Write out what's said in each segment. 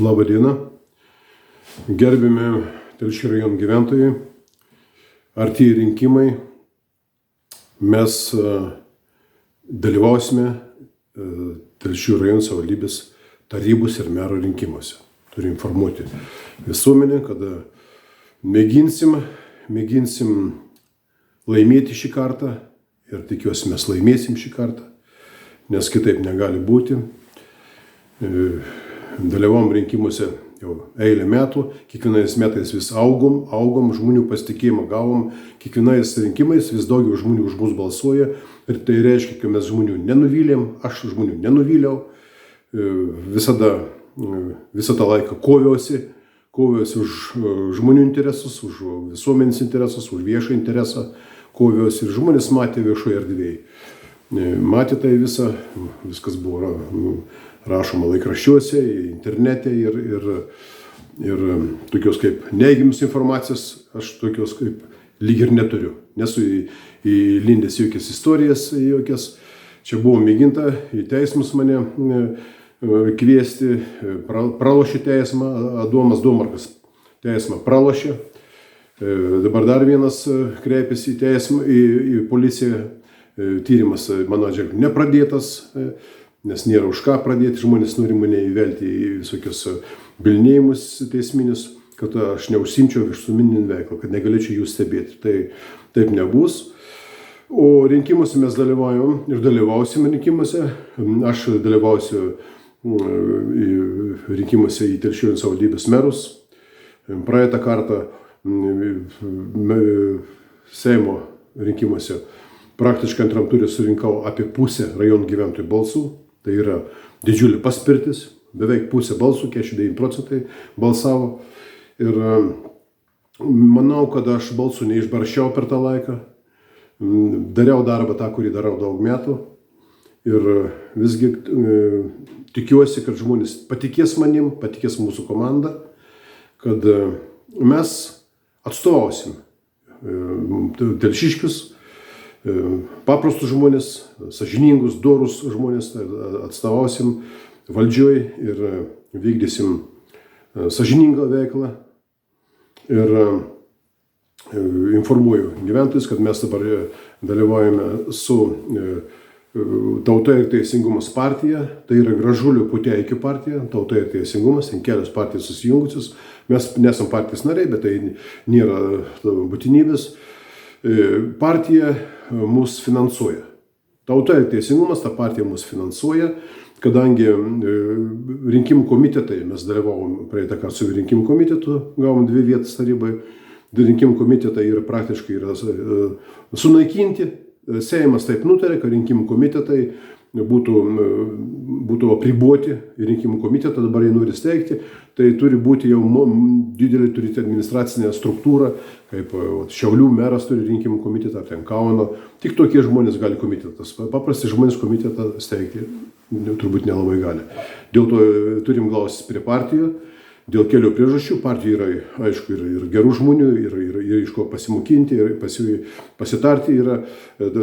Labą dieną, gerbiami Telšių rajono gyventojai, artėja rinkimai, mes dalyvausime Telšių rajono savivaldybės tarybos ir mero rinkimuose. Turiu informuoti visuomenę, kad mėginsim laimėti šį kartą ir tikiuosi mes laimėsim šį kartą, nes kitaip negali būti. Dalyvavom rinkimuose jau eilę metų, kiekvienais metais vis augom, žmonių pasitikėjimą gavom, kiekvienais rinkimais vis daugiau žmonių už mus balsuoja ir tai reiškia, kad mes žmonių nenuvylėm, aš žmonių nenuvyliau, visą tą laiką koviausi už žmonių interesus, už visuomenės interesus, už viešą interesą, koviausi ir žmonės matė viešoje erdvėje. Matė tai viskas buvo rašoma laikraščiuose, internete ir tokios kaip neigiamas informacijos, aš tokios kaip lyg ir neturiu. Nesu įlindęs jokias istorijas, jokias. Čia buvo mėginta į teismus mane kviesti, pralošė teismą, Adomas Domarkas teismą pralošė. Dabar dar vienas kreipėsi į teismą, į policiją. Tyrimas, mano atžvilgiu, nepradėtas, nes nėra už ką pradėti, žmonės nori mane įvelti į visokius bylinėjimus teisminius, kad aš neužsiimčiau visuomeninę veiklą, kad negalėčiau jų stebėti. Tai taip nebus. O rinkimuose mes dalyvaujam ir dalyvausime rinkimuose. Aš dalyvausiu rinkimuose į Telšių savivaldybės merus. Praeitą kartą Seimo rinkimuose praktiškai antram turė surinkau apie pusę rajonų gyventojų balsų. Tai yra didžiulė paspirtis, beveik pusė balsų, 49% balsavo. Ir manau, kad aš balsų neišbarščiau per tą laiką. Dariau darbą tą, kurį darau daug metų. Ir visgi tikiuosi, kad žmonės patikės manim, patikės mūsų komanda, kad mes atstovausim telšiškius, paprastus žmonės, sąžiningus, dorus žmonės, atstovausim valdžioj ir vykdysim sąžiningą veiklą. Ir informuoju gyventojus, kad mes dabar dalyvaujame su Tauta ir teisingumas partija, tai yra Gražulio Puteikio partija, Tauta ir teisingumas, ten kelios partijos susijungusios. Mes nesam partijos nariai, bet tai nėra būtinybės. Partija mus finansuoja. Tauta ir teisingumas, ta partija mus finansuoja, kadangi rinkimų komitetai, mes dalyvavom praeitą kartą su rinkimų komitetu, gavom 2 vietas tarybai. Rinkimų komitetai yra praktiškai sunaikinti. Seimas taip nutarė, kad rinkimų komitetai būtų apriboti, rinkimų komitetą dabar jie nori steigti, tai turi būti jau didelė turėti administracinė struktūra, kaip Šiaulių meras turi rinkimų komitetą, ten Kauno, tik tokie žmonės gali komitetas. Paprasti žmonės komitetą steigti turbūt nelabai gali. Dėl to turim glaustis prie partijų. Dėl kelių priežasčių partijų yra, aišku, ir gerų žmonių, ir iš ko pasimokinti, ir pasitarti. Yra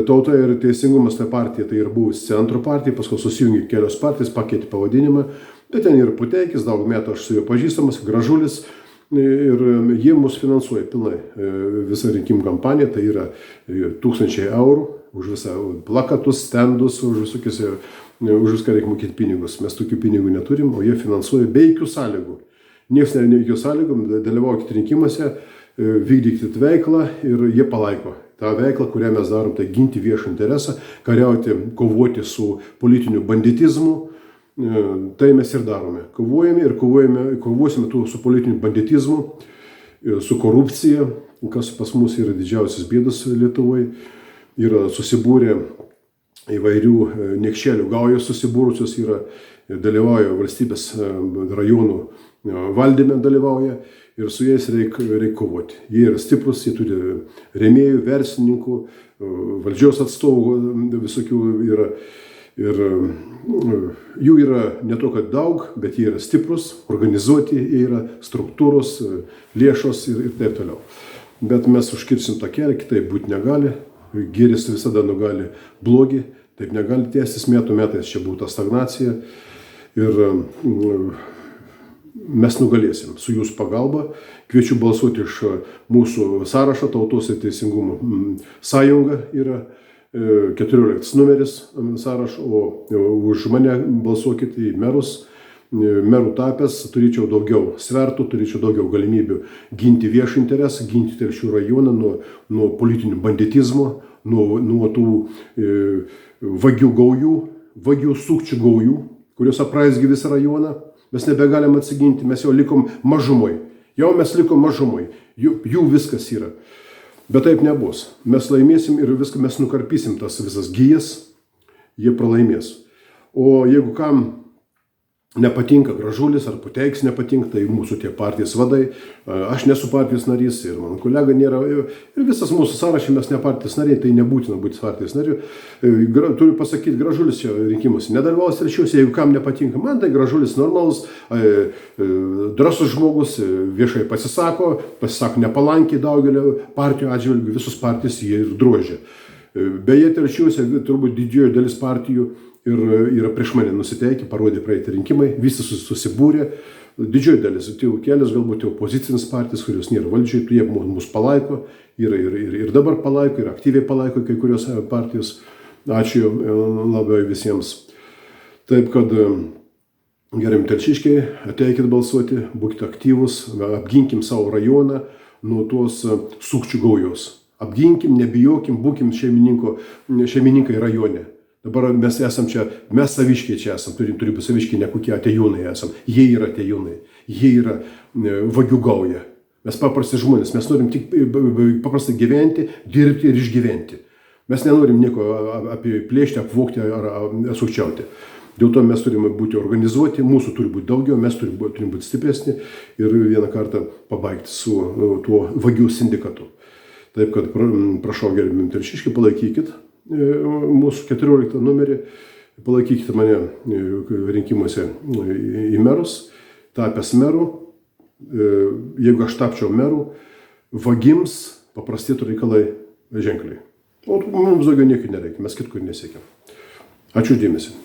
Tauta ir teisingumas, ta partija, tai ir buvusi centro partija, paskui susijungė kelios partijas, pakeitė pavadinimą, bet ten yra Puteikis, daug metų aš su juo pažįstamas, Gražulis, ir jie mus finansuoja pilnai. Visą rinkimų kampaniją, tai yra 1000 eurų už visą plakatus, stendus, už viską reikia mokėti pinigus. Mes tokių pinigų neturim, o jie finansuoja be jokių sąlygų. Niekas nėra jokių sąlygų, dalyvaukite rinkimuose, vykdykite veiklą ir jie palaiko. Ta veikla, kurią mes darom, tai ginti viešą interesą, kariauti, kovoti su politiniu banditizmu. Tai mes ir darome. Kovojame ir kovosime su politiniu banditizmu, su korupcija, kas pas mus yra didžiausias bėdas Lietuvoje. Yra susibūrę įvairių niekšelių gaujos susibūrusios, dalyvauja valstybės rajonų valdyme dalyvauja ir su jais reikia kovoti. Jie yra stiprus, jie turi rėmėjų, verslininkų, valdžios atstovų visokių yra. Ir jų yra ne to, kad daug, bet jie yra stiprus, organizuoti, jie yra struktūros, lėšos ir taip toliau. Bet mes užkirsim tą kelią, kitaip būti negali. Gėris visada nugali blogį, taip negali tęstis metų metais, čia būtų stagnacija. Ir mes nugalėsim su jūsų pagalba. Kviečiu balsuoti iš mūsų sąrašą, Tautos ir Teisingumo sąjunga yra 14 numeris sąrašo, o už mane balsuokit į merus. Merų tapęs turėčiau daugiau svertų, turėčiau daugiau galimybių ginti viešą interesą, ginti Telšių rajoną nuo politinių banditizmo, nuo tų vagių gaujų, vagių sukčių gaujų, kurios apraizgė visą rajoną. Mes nebegalim atsiginti, mes jau likom mažumai. Jau mes likom mažumai, jų viskas yra. Bet taip nebus. Mes laimėsim ir viską mes nukarpysim, tas visas gijas, jie pralaimės. O jeigu kam nepatinka Gražulis ar Puteikis nepatinka, tai mūsų tie partijos vadai, aš nesu partijos narys ir mano kolega nėra, ir visas mūsų sąrašė mes ne partijos nariai, tai nebūtina būti partijos nariu. Turiu pasakyti, Gražulis čia rinkimuose nedalyvaus trečiuose, jeigu kam nepatinka man, tai Gražulis normalus, drąsus žmogus, viešai pasisako nepalankiai daugelio partijų atžvilgių, visus partijas jie ir drožia. Beje, trečiuose turbūt didžioji dalis partijų ir yra prieš mane nusiteikę, parodė praeiti rinkimai, visi susibūrė, didžioji dalis, kelios galbūt opozicinės partijos, kurios nėra valdžiai, jie mus palaiko, ir dabar palaiko, ir aktyviai palaiko kai kurios partijos. Ačiū labai visiems. Taip kad, gerbiami telšiškiai, ateikit balsuoti, būkite aktyvus, apginkim savo rajoną nuo tos sukčių gaujos. Apginkim, nebijokim, būkim šeimininkai rajone. Dabar mes esam čia, mes saviškiai čia esam, turi būti saviškiai, ne kokie atėjūnai esam. Jie yra atėjūnai, jie yra vagių gauja. Mes paprasti žmonės, mes norim tik paprastai gyventi, dirbti ir išgyventi. Mes nenorim nieko apiplėšti, apvogti ar sukčiauti. Dėl to mes turime būti organizuoti, mūsų turi būti daugiau, mes turime būti stipresni ir vieną kartą pabaigti su tuo vagių sindikatu. Taip kad prašau, gerbiami telšiškiai, palaikykit mūsų 14 numerį, palaikykite mane rinkimuose į merus, tapęs merų. Jeigu aš tapčiau merų, vagims paprastėtų reikalai ženkliai. O mums daugiau nieko nereikia, mes kitkur nesiekiam. Ačiū už dėmesį.